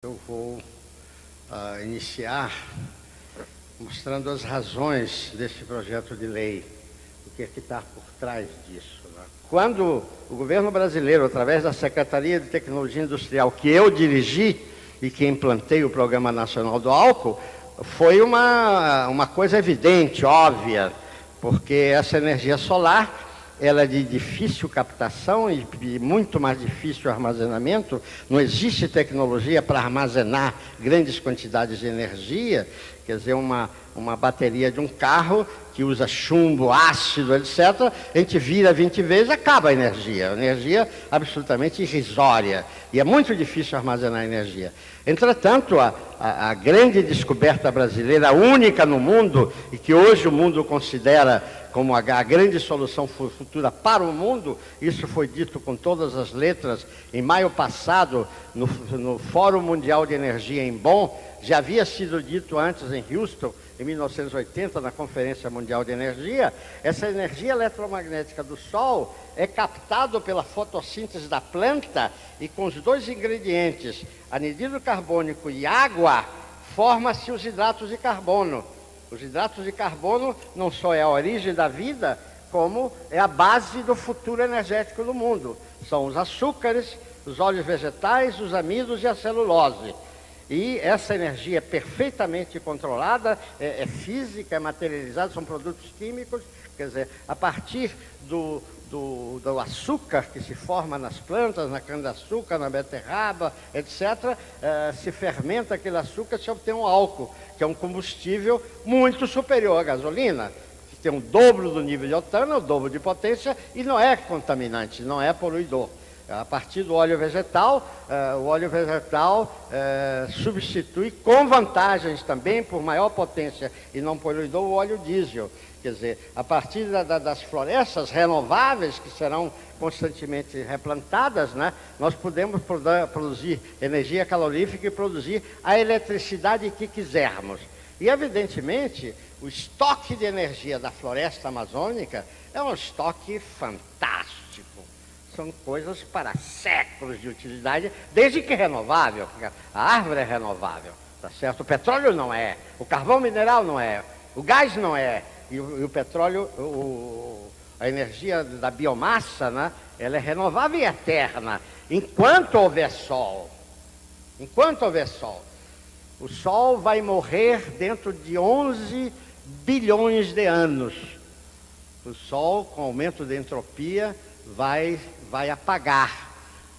Eu vou iniciar mostrando as razões desse projeto de lei, o que é que está por trás disso, né? Quando o governo brasileiro, através da Secretaria de Tecnologia Industrial, que eu dirigi e que implantei o Programa Nacional do Álcool, foi uma coisa evidente, óbvia, porque essa energia solar, ela é de difícil captação e muito mais difícil armazenamento. Não existe tecnologia para armazenar grandes quantidades de energia. Quer dizer, uma bateria de um carro que usa chumbo, ácido, etc., a gente vira 20 vezes, acaba a energia absolutamente irrisória. E é muito difícil armazenar energia. Entretanto, a grande descoberta brasileira, a única no mundo, e que hoje o mundo considera como a grande solução futura para o mundo, isso foi dito com todas as letras em maio passado, no Fórum Mundial de Energia em Bonn. Já havia sido dito antes em Houston, em 1980, na Conferência Mundial de Energia. Essa energia eletromagnética do Sol é captada pela fotossíntese da planta e com os dois ingredientes, anidrido carbônico e água, forma-se os hidratos de carbono. Os hidratos de carbono não só é a origem da vida, como é a base do futuro energético do mundo. São os açúcares, os óleos vegetais, os amidos e a celulose. E essa energia é perfeitamente controlada, é física, é materializada, são produtos químicos. Quer dizer, a partir do açúcar que se forma nas plantas, na cana-de-açúcar, na beterraba, etc., se fermenta aquele açúcar e se obtém um álcool, que é um combustível muito superior à gasolina, que tem o dobro do nível de octano, o dobro de potência, e não é contaminante, não é poluidor. A partir do óleo vegetal, substitui com vantagens também, por maior potência e não poluidor, o óleo diesel. Quer dizer, a partir das florestas renováveis, que serão constantemente replantadas, né, nós podemos produzir energia calorífica e produzir a eletricidade que quisermos. E, evidentemente, o estoque de energia da floresta amazônica é um estoque fantástico. São coisas para séculos de utilidade, desde que é renovável, porque a árvore é renovável, tá certo? O petróleo não é, o carvão mineral não é, o gás não é, e o petróleo, a energia da biomassa, né, ela é renovável e eterna, enquanto houver sol. Enquanto houver sol. O Sol vai morrer dentro de 11 bilhões de anos. O Sol, com aumento da entropia, vai apagar.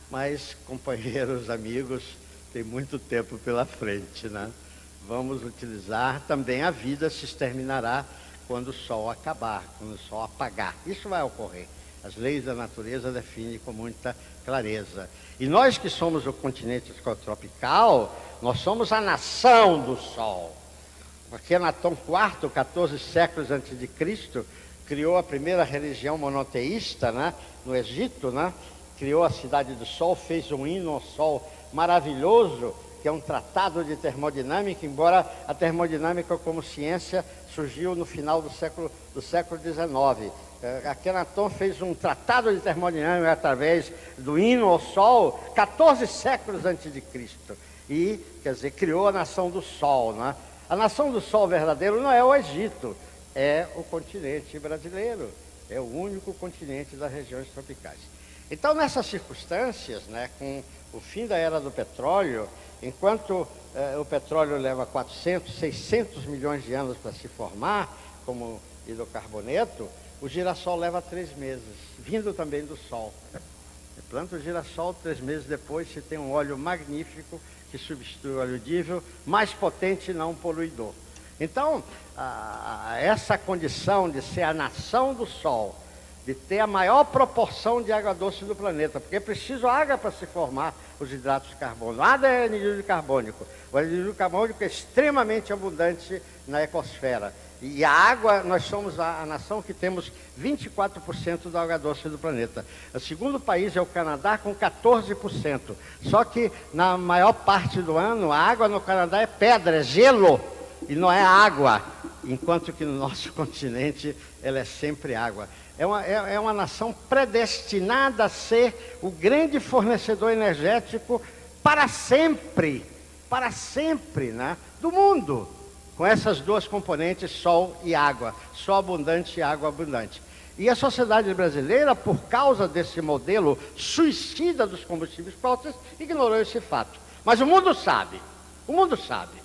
Mas, companheiros, amigos, tem muito tempo pela frente, né? Vamos utilizar também, a vida se exterminará quando o Sol acabar, quando o Sol apagar. Isso vai ocorrer. As leis da natureza definem com muita clareza. E nós que somos o continente tropical, nós somos a nação do Sol. Porque Akhenaton IV, 14 séculos antes de Cristo, criou a primeira religião monoteísta, né, no Egito, né, criou a Cidade do Sol, fez um hino ao Sol maravilhoso, que é um tratado de termodinâmica, embora a termodinâmica como ciência surgiu no final do século XIX. Akhenaton fez um tratado de termodinâmica através do hino ao Sol, 14 séculos antes de Cristo. E, quer dizer, criou a nação do Sol, né? A nação do Sol verdadeiro não é o Egito, é o continente brasileiro, é o único continente das regiões tropicais. Então, nessas circunstâncias, né, com o fim da era do petróleo, enquanto o petróleo leva 400, 600 milhões de anos para se formar, como hidrocarboneto, o girassol leva 3 meses, vindo também do Sol. Você planta o girassol, 3 meses depois você tem um óleo magnífico que substitui o óleo diesel, mais potente e não poluidor. Então, essa condição de ser a nação do Sol, de ter a maior proporção de água doce do planeta, porque é preciso água para se formar os hidratos de carbono. Nada é anidrido carbônico. O anidrido carbônico é extremamente abundante na ecosfera. E a água, nós somos a nação que temos 24% da água doce do planeta. O segundo país é o Canadá, com 14%. Só que na maior parte do ano, a água no Canadá é pedra, é gelo, e não é água, enquanto que no nosso continente ela é sempre água. É uma nação predestinada a ser o grande fornecedor energético para sempre para sempre, né, do mundo, com essas duas componentes, sol e água, sol abundante e água abundante. E a sociedade brasileira, por causa desse modelo suicida dos combustíveis fósseis, ignorou esse fato. Mas o mundo sabe, o mundo sabe.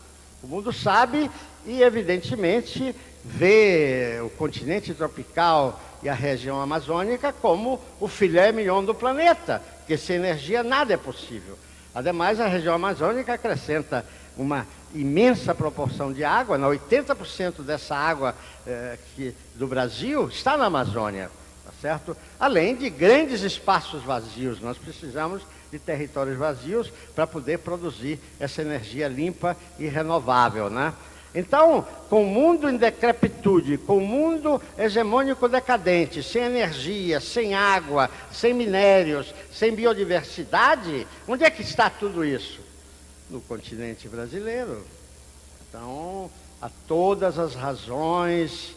O mundo sabe e, evidentemente, vê o continente tropical e a região amazônica como o filé mignon do planeta, porque sem energia nada é possível. Ademais, a região amazônica acrescenta uma imensa proporção de água, 80% dessa água do Brasil está na Amazônia, tá certo? Além de grandes espaços vazios, nós precisamos de territórios vazios para poder produzir essa energia limpa e renovável, né? Então, com o mundo em decrepitude, com o mundo hegemônico decadente, sem energia, sem água, sem minérios, sem biodiversidade, onde é que está tudo isso? No continente brasileiro. Então, há todas as razões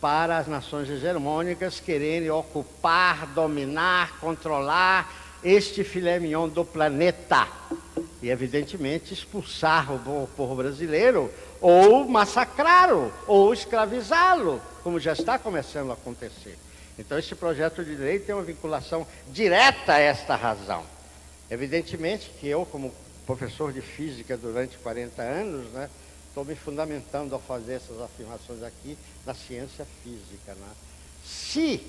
para as nações hegemônicas quererem ocupar, dominar, controlar este filé mignon do planeta. E, evidentemente, expulsar o povo brasileiro, ou massacrá-lo, ou escravizá-lo, como já está começando a acontecer. Então, esse projeto de lei tem uma vinculação direta a esta razão. Evidentemente que eu, como professor de física durante 40 anos, né, estou me fundamentando ao fazer essas afirmações aqui na ciência física, né? Se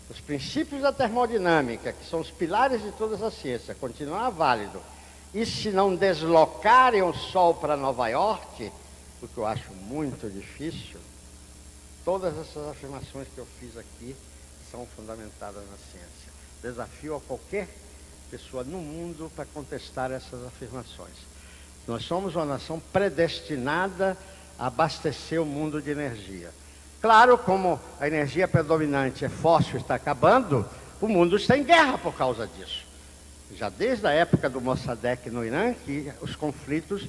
os princípios da termodinâmica, que são os pilares de todas as ciências, continuar válido, e se não deslocarem o Sol para Nova York, o que eu acho muito difícil, todas essas afirmações que eu fiz aqui são fundamentadas na ciência. Desafio a qualquer pessoa no mundo para contestar essas afirmações. Nós somos uma nação predestinada a abastecer o mundo de energia. Claro, como a energia predominante é fóssil e está acabando, o mundo está em guerra por causa disso. Já desde a época do Mossadegh no Irã, que os conflitos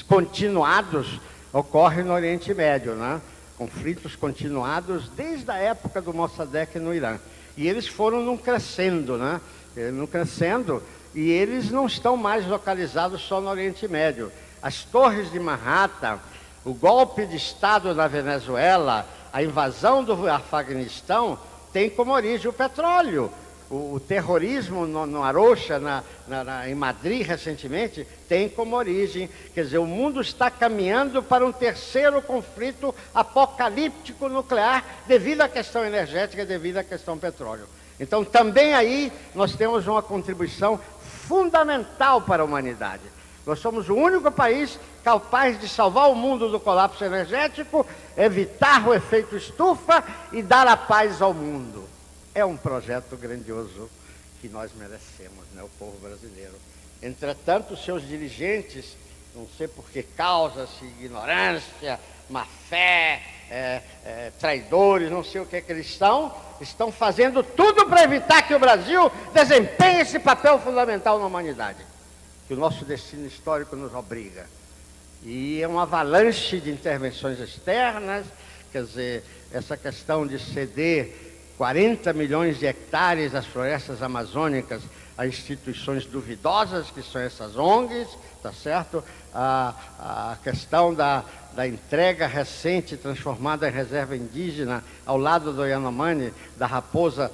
continuados ocorrem no Oriente Médio, né? Conflitos continuados desde a época do Mossadegh no Irã. E eles foram num crescendo, né? Num crescendo, e eles não estão mais localizados só no Oriente Médio. As torres de Manhattan, o golpe de Estado na Venezuela, a invasão do Afeganistão, tem como origem o petróleo. O terrorismo no Arocha, em Madrid recentemente, tem como origem. Quer dizer, o mundo está caminhando para um terceiro conflito apocalíptico nuclear devido à questão energética, devido à questão petróleo. Então, também aí nós temos uma contribuição fundamental para a humanidade. Nós somos o único país capaz de salvar o mundo do colapso energético, evitar o efeito estufa e dar a paz ao mundo. É um projeto grandioso que nós merecemos, né, o povo brasileiro. Entretanto, seus dirigentes, não sei por que causa-se, ignorância, má fé, traidores, não sei o que é que eles estão fazendo tudo para evitar que o Brasil desempenhe esse papel fundamental na humanidade, que o nosso destino histórico nos obriga. E é uma avalanche de intervenções externas, quer dizer, essa questão de ceder 40 milhões de hectares das florestas amazônicas a instituições duvidosas, que são essas ONGs, tá certo? A questão da entrega recente, transformada em reserva indígena, ao lado do Yanomami, da Raposa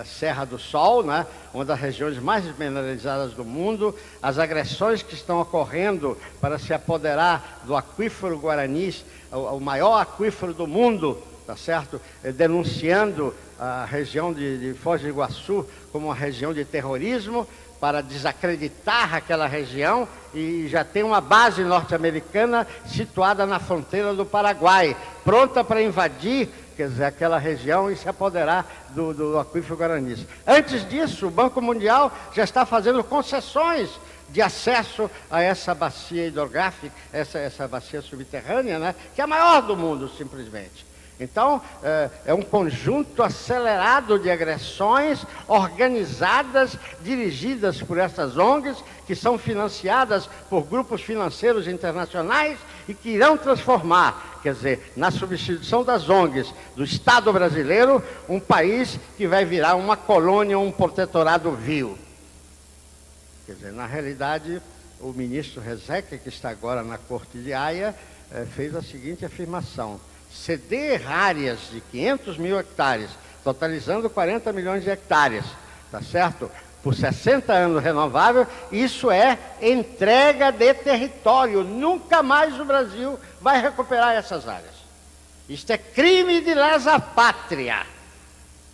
Serra do Sol, né? Uma das regiões mais mineralizadas do mundo, as agressões que estão ocorrendo para se apoderar do aquífero Guarani, o maior aquífero do mundo, tá certo? Denunciando a região de Foz do Iguaçu como uma região de terrorismo, para desacreditar aquela região, e já tem uma base norte-americana situada na fronteira do Paraguai, pronta para invadir, quer dizer, aquela região e se apoderar do aquífero Guarani. Antes disso, o Banco Mundial já está fazendo concessões de acesso a essa bacia hidrográfica, essa bacia subterrânea, né, que é a maior do mundo, simplesmente. Então, é um conjunto acelerado de agressões organizadas, dirigidas por essas ONGs, que são financiadas por grupos financeiros internacionais e que irão transformar, quer dizer, na substituição das ONGs do Estado brasileiro, um país que vai virar uma colônia, um protetorado vil. Quer dizer, na realidade, o ministro Rezec, que está agora na Corte de Haia, fez a seguinte afirmação: ceder áreas de 500 mil hectares, totalizando 40 milhões de hectares, tá certo? Por 60 anos renovável, isso é entrega de território. Nunca mais o Brasil vai recuperar essas áreas. Isto é crime de lesa pátria.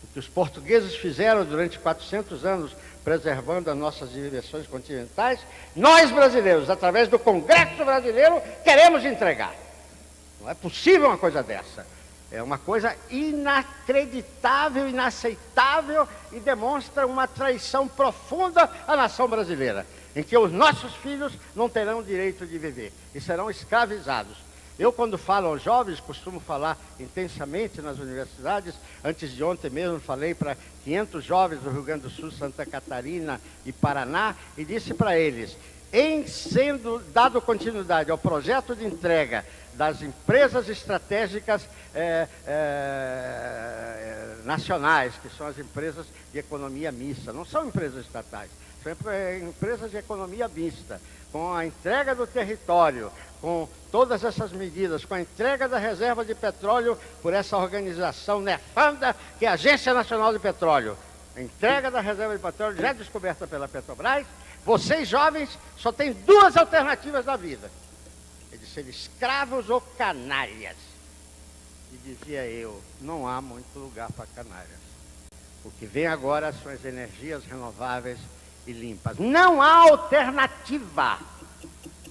O que os portugueses fizeram durante 400 anos, preservando as nossas dimensões continentais, nós brasileiros, através do Congresso Brasileiro, queremos entregar. Não é possível uma coisa dessa. É uma coisa inacreditável, inaceitável e demonstra uma traição profunda à nação brasileira, em que os nossos filhos não terão direito de viver e serão escravizados. Eu, quando falo aos jovens, costumo falar intensamente nas universidades. Antes de ontem mesmo, falei para 500 jovens do Rio Grande do Sul, Santa Catarina e Paraná, e disse para eles: em sendo dado continuidade ao projeto de entrega das empresas estratégicas nacionais, que são as empresas de economia mista, não são empresas estatais, são empresas de economia mista, com a entrega do território, com todas essas medidas, com a entrega da reserva de petróleo por essa organização nefanda que é a Agência Nacional de Petróleo, a entrega da reserva de petróleo já descoberta pela Petrobras. Vocês jovens só têm duas alternativas na vida: é de ser escravos ou canalhas. E dizia eu, não há muito lugar para canalhas. O que vem agora são as energias renováveis e limpas. Não há alternativa.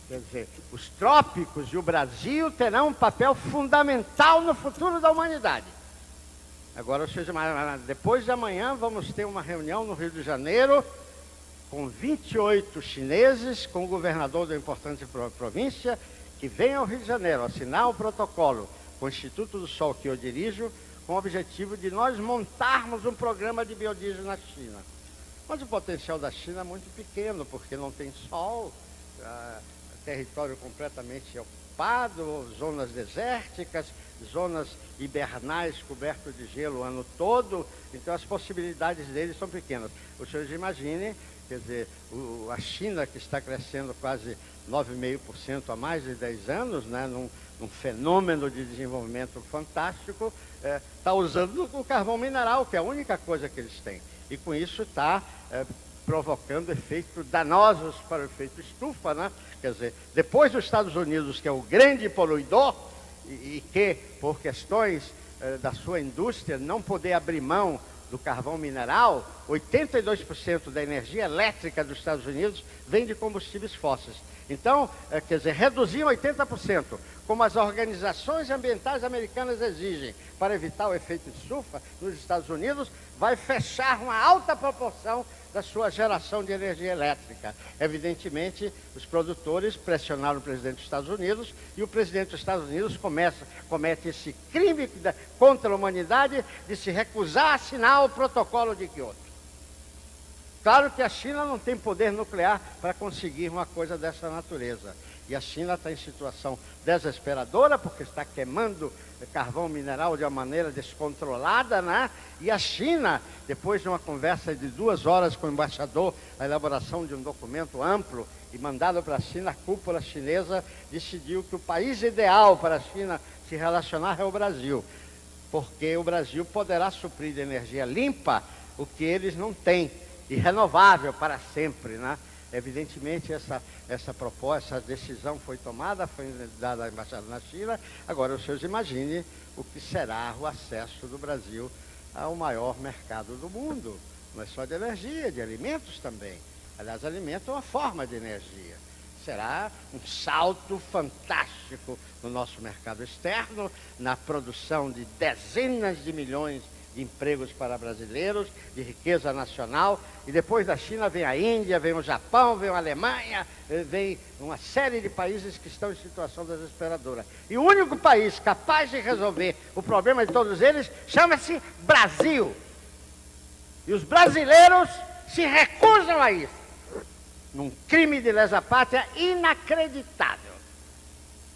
Quer dizer, os trópicos e o Brasil terão um papel fundamental no futuro da humanidade. Agora, ou seja, depois de amanhã, vamos ter uma reunião no Rio de Janeiro com 28 chineses, com o governador da importante província, que vem ao Rio de Janeiro assinar o protocolo com o Instituto do Sol, que eu dirijo, com o objetivo de nós montarmos um programa de biodiesel na China. Mas o potencial da China é muito pequeno, porque não tem sol, território completamente ocupado, zonas desérticas, zonas hibernais cobertas de gelo o ano todo, então as possibilidades deles são pequenas. Os senhores imaginem, quer dizer, a China, que está crescendo quase 9,5% há mais de 10 anos, né, num fenômeno de desenvolvimento fantástico, está usando o carvão mineral, que é a única coisa que eles têm. E com isso está provocando efeitos danosos para o efeito estufa, né? Quer dizer, depois dos Estados Unidos, que é o grande poluidor, e que, por questões da sua indústria, não poder abrir mão do carvão mineral, 82% da energia elétrica dos Estados Unidos vem de combustíveis fósseis. Então, quer dizer, reduzir 80%, como as organizações ambientais americanas exigem, para evitar o efeito estufa nos Estados Unidos, vai fechar uma alta proporção da sua geração de energia elétrica. Evidentemente, os produtores pressionaram o presidente dos Estados Unidos e o presidente dos Estados Unidos comete esse crime contra a humanidade de se recusar a assinar o protocolo de Kyoto. Claro que a China não tem poder nuclear para conseguir uma coisa dessa natureza. E a China está em situação desesperadora, porque está queimando carvão mineral de uma maneira descontrolada, né? E a China, depois de uma conversa de 2 horas com o embaixador, a elaboração de um documento amplo e mandado para a China, a cúpula chinesa decidiu que o país ideal para a China se relacionar é o Brasil, porque o Brasil poderá suprir de energia limpa o que eles não têm, e renovável para sempre, né? Evidentemente, essa proposta, essa decisão foi tomada, foi dada à Embaixada na China. Agora, os senhores imaginem o que será o acesso do Brasil ao maior mercado do mundo. Não é só de energia, de alimentos também. Aliás, alimentos é uma forma de energia. Será um salto fantástico no nosso mercado externo, na produção de dezenas de milhões de empregos para brasileiros, de riqueza nacional. E depois da China vem a Índia, vem o Japão, vem a Alemanha, vem uma série de países que estão em situação desesperadora. E o único país capaz de resolver o problema de todos eles chama-se Brasil. E os brasileiros se recusam a isso, num crime de lesa pátria inacreditável.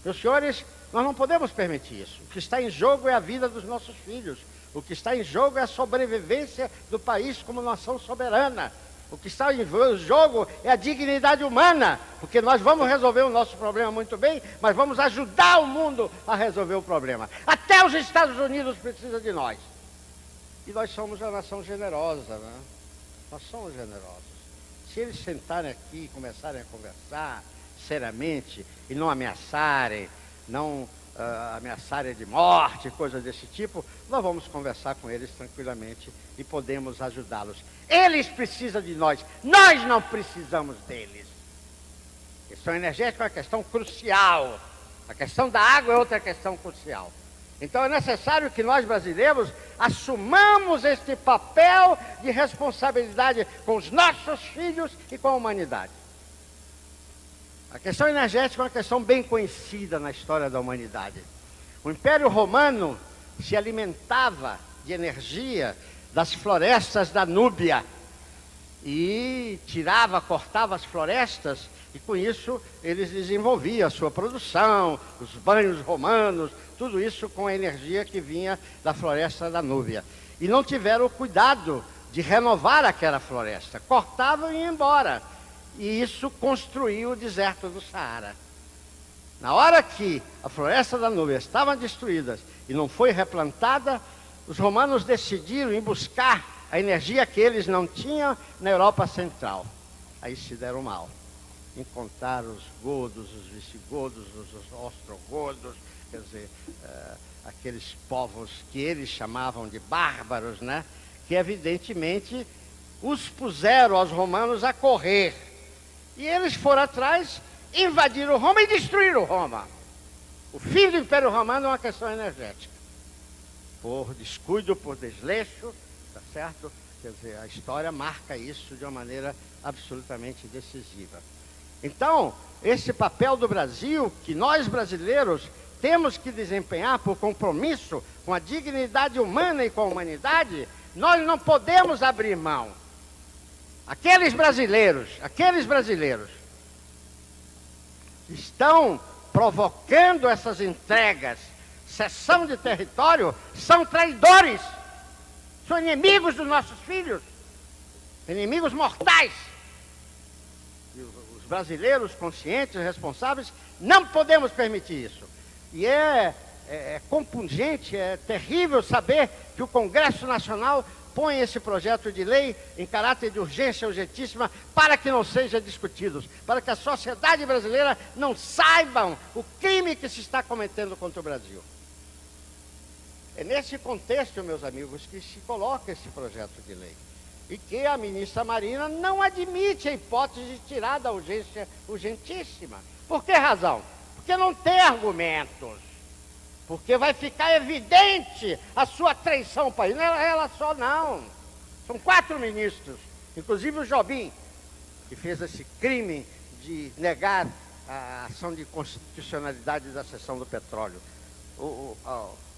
Meus senhores, nós não podemos permitir isso. O que está em jogo é a vida dos nossos filhos. O que está em jogo é a sobrevivência do país como nação soberana. O que está em jogo é a dignidade humana, porque nós vamos resolver o nosso problema muito bem, mas vamos ajudar o mundo a resolver o problema. Até os Estados Unidos precisam de nós. E nós somos uma nação generosa, né? Nós somos generosos. Se eles sentarem aqui e começarem a conversar seriamente e não ameaçarem, não ameaçarem de morte, coisas desse tipo, nós vamos conversar com eles tranquilamente e podemos ajudá-los. Eles precisam de nós não precisamos deles. A questão energética é uma questão crucial. A questão da água é outra questão crucial. Então é necessário que nós brasileiros assumamos este papel de responsabilidade com os nossos filhos e com a humanidade. A questão energética é uma questão bem conhecida na história da humanidade. O Império Romano se alimentava de energia das florestas da Núbia e cortava as florestas e com isso eles desenvolviam a sua produção, os banhos romanos, tudo isso com a energia que vinha da floresta da Núbia. E não tiveram o cuidado de renovar aquela floresta, cortavam e iam embora. E isso construiu o deserto do Saara. Na hora que a floresta da Núbia estava destruída e não foi replantada, os romanos decidiram ir buscar a energia que eles não tinham na Europa Central. Aí se deram mal. Encontraram os godos, os visigodos, os ostrogodos, quer dizer, aqueles povos que eles chamavam de bárbaros, né? Que evidentemente os puseram aos romanos a correr. E eles foram atrás, invadiram Roma e destruíram Roma. O fim do Império Romano é uma questão energética. Por descuido, por desleixo, tá certo? Quer dizer, a história marca isso de uma maneira absolutamente decisiva. Então, esse papel do Brasil, que nós brasileiros temos que desempenhar por compromisso com a dignidade humana e com a humanidade, nós não podemos abrir mão. Aqueles brasileiros que estão provocando essas entregas, cessão de território, são traidores, são inimigos dos nossos filhos, inimigos mortais. E os brasileiros conscientes, responsáveis, não podemos permitir isso. E é compungente, é terrível saber que o Congresso Nacional põe esse projeto de lei em caráter de urgência urgentíssima para que não seja discutido, para que a sociedade brasileira não saiba o crime que se está cometendo contra o Brasil. É nesse contexto, meus amigos, que se coloca esse projeto de lei. E que a ministra Marina não admite a hipótese de tirar da urgência urgentíssima. Por que razão? Porque não tem argumentos. Porque vai ficar evidente a sua traição ao país. Não é ela só, não. São 4 ministros, inclusive o Jobim, que fez esse crime de negar a ação de constitucionalidade da cessão do petróleo. O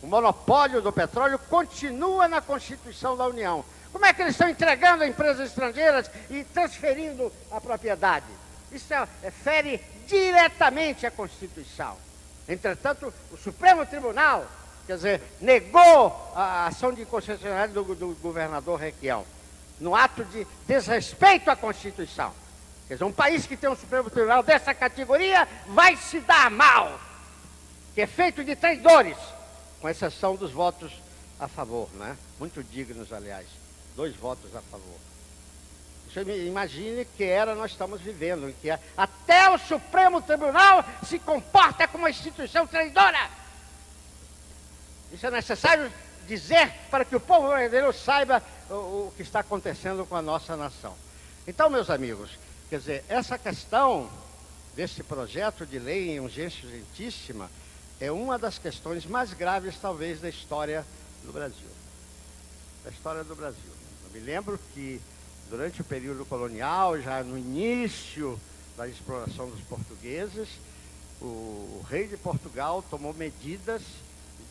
monopólio do petróleo continua na Constituição da União. Como é que eles estão entregando a empresas estrangeiras e transferindo a propriedade? Isso fere diretamente a Constituição. Entretanto, o Supremo Tribunal, quer dizer, negou a ação de inconstitucionalidade do governador Requião, no ato de desrespeito à Constituição. Quer dizer, um país que tem um Supremo Tribunal dessa categoria vai se dar mal, que é feito de traidores, com exceção dos votos a favor, né? Muito dignos, aliás, 2 votos a favor. Você imagine que era nós estamos vivendo, em que até o Supremo Tribunal se comporta como uma instituição traidora. Isso é necessário dizer para que o povo brasileiro saiba o que está acontecendo com a nossa nação. Então, meus amigos, quer dizer, essa questão desse projeto de lei em urgência urgentíssima é uma das questões mais graves, talvez, da história do Brasil. Da história do Brasil. Eu me lembro que durante o período colonial, já no início da exploração dos portugueses, o rei de Portugal tomou medidas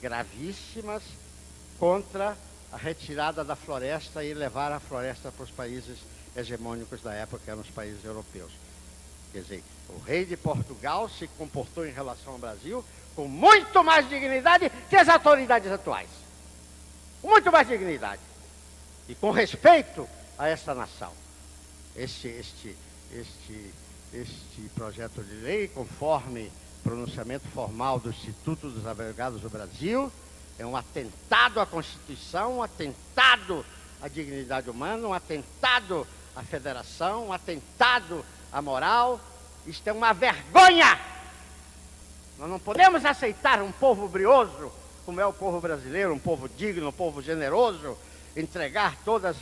gravíssimas contra a retirada da floresta e levar a floresta para os países hegemônicos da época, que eram os países europeus. Quer dizer, o rei de Portugal se comportou em relação ao Brasil com muito mais dignidade que as autoridades atuais. Com muito mais dignidade. E com respeito a essa nação. este projeto de lei, conforme pronunciamento formal do Instituto dos Advogados do Brasil, é um atentado à Constituição, um atentado à dignidade humana, um atentado à federação, um atentado à moral. Isto é uma vergonha! Nós não podemos aceitar um povo brioso, como é o povo brasileiro, um povo digno, um povo generoso, entregar todos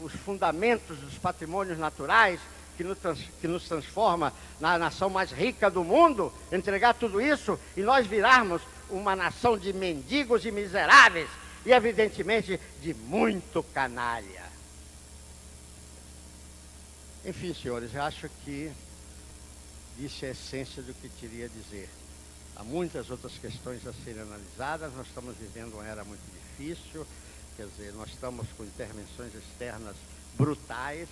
os fundamentos dos patrimônios naturais que nos transforma na nação mais rica do mundo, entregar tudo isso e nós virarmos uma nação de mendigos e miseráveis e, evidentemente, de muito canalha. Enfim, senhores, eu acho que disse a essência do que queria dizer. Há muitas outras questões a serem analisadas, nós estamos vivendo uma era muito difícil, quer dizer, nós estamos com intervenções externas brutais,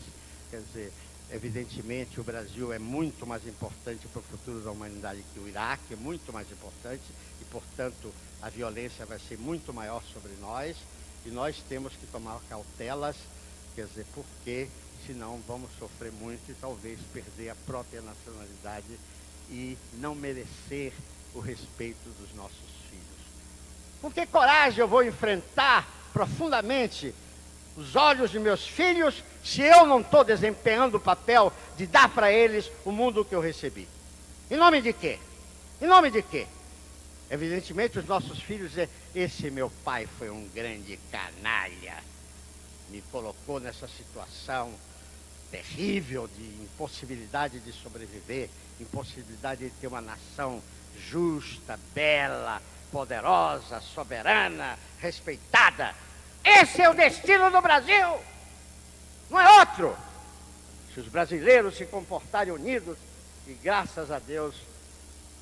quer dizer, evidentemente o Brasil é muito mais importante para o futuro da humanidade que o Iraque, é muito mais importante, e portanto a violência vai ser muito maior sobre nós, e nós temos que tomar cautelas, quer dizer, porque senão vamos sofrer muito e talvez perder a própria nacionalidade e não merecer o respeito dos nossos filhos. Com que coragem eu vou enfrentar profundamente os olhos de meus filhos se eu não estou desempenhando o papel de dar para eles o mundo que eu recebi? Em nome de quê? Em nome de quê? Evidentemente os nossos filhos dizem, esse meu pai foi um grande canalha, me colocou nessa situação terrível de impossibilidade de sobreviver, impossibilidade de ter uma nação justa, bela, poderosa, soberana, respeitada. Esse é o destino do Brasil, não é outro. Se os brasileiros se comportarem unidos, e graças a Deus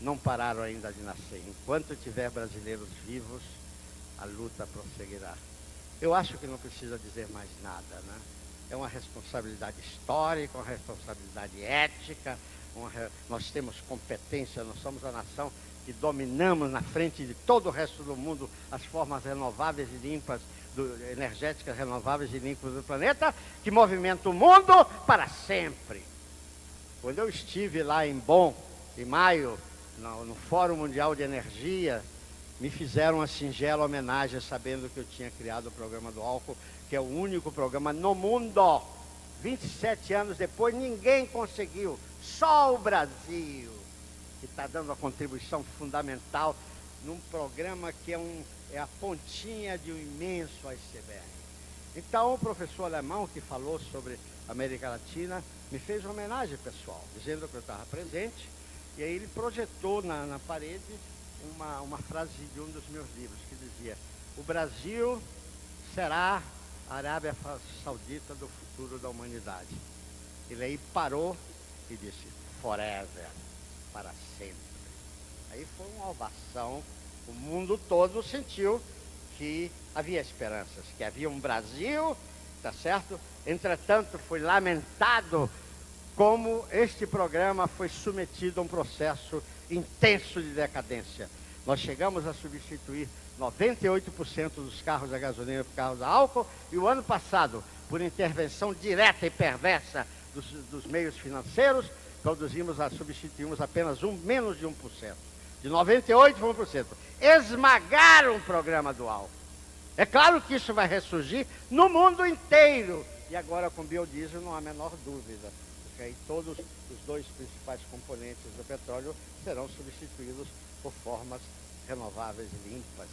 não pararam ainda de nascer. Enquanto tiver brasileiros vivos, a luta prosseguirá. Eu acho que não precisa dizer mais nada, né? É uma responsabilidade histórica, uma responsabilidade ética, nós temos competência, nós somos a nação que dominamos na frente de todo o resto do mundo as formas renováveis e limpas, energéticas renováveis e limpas do planeta, que movimenta o mundo para sempre. Quando eu estive lá em Bonn, em maio, no Fórum Mundial de Energia, me fizeram uma singela homenagem, sabendo que eu tinha criado o programa do álcool, que é o único programa no mundo. 27 anos depois, ninguém conseguiu, só o Brasil, que está dando uma contribuição fundamental num programa que é a pontinha de um imenso iceberg. Então, o professor alemão que falou sobre a América Latina me fez uma homenagem pessoal, dizendo que eu estava presente, e aí ele projetou na parede uma frase de um dos meus livros, que dizia, o Brasil será a Arábia Saudita do futuro da humanidade. Ele aí parou e disse, forever, para sempre. Aí foi uma ovação, o mundo todo sentiu que havia esperanças, que havia um Brasil, tá certo? Entretanto, foi lamentado como este programa foi submetido a um processo intenso de decadência. Nós chegamos a substituir 98% dos carros a gasolina por carros a álcool, e o ano passado, por intervenção direta e perversa dos meios financeiros, substituímos apenas menos de 1%. De 98% para 1%. Esmagaram o programa do álcool. É claro que isso vai ressurgir no mundo inteiro. E agora com biodiesel não há a menor dúvida. Porque aí todos os dois principais componentes do petróleo serão substituídos por formas renováveis e limpas.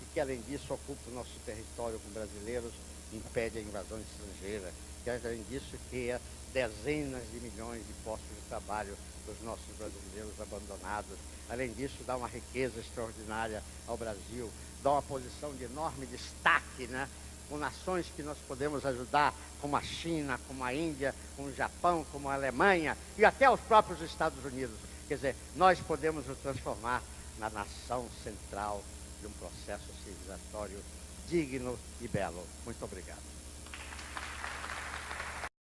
E que além disso ocupa o nosso território com brasileiros, impede a invasão estrangeira. Que além disso cria dezenas de milhões de postos de trabalho dos nossos brasileiros abandonados. Além disso, dá uma riqueza extraordinária ao Brasil, dá uma posição de enorme destaque, né? Com nações que nós podemos ajudar, como a China, como a Índia, como o Japão, como a Alemanha e até os próprios Estados Unidos. Quer dizer, nós podemos nos transformar na nação central de um processo civilizatório digno e belo. Muito obrigado.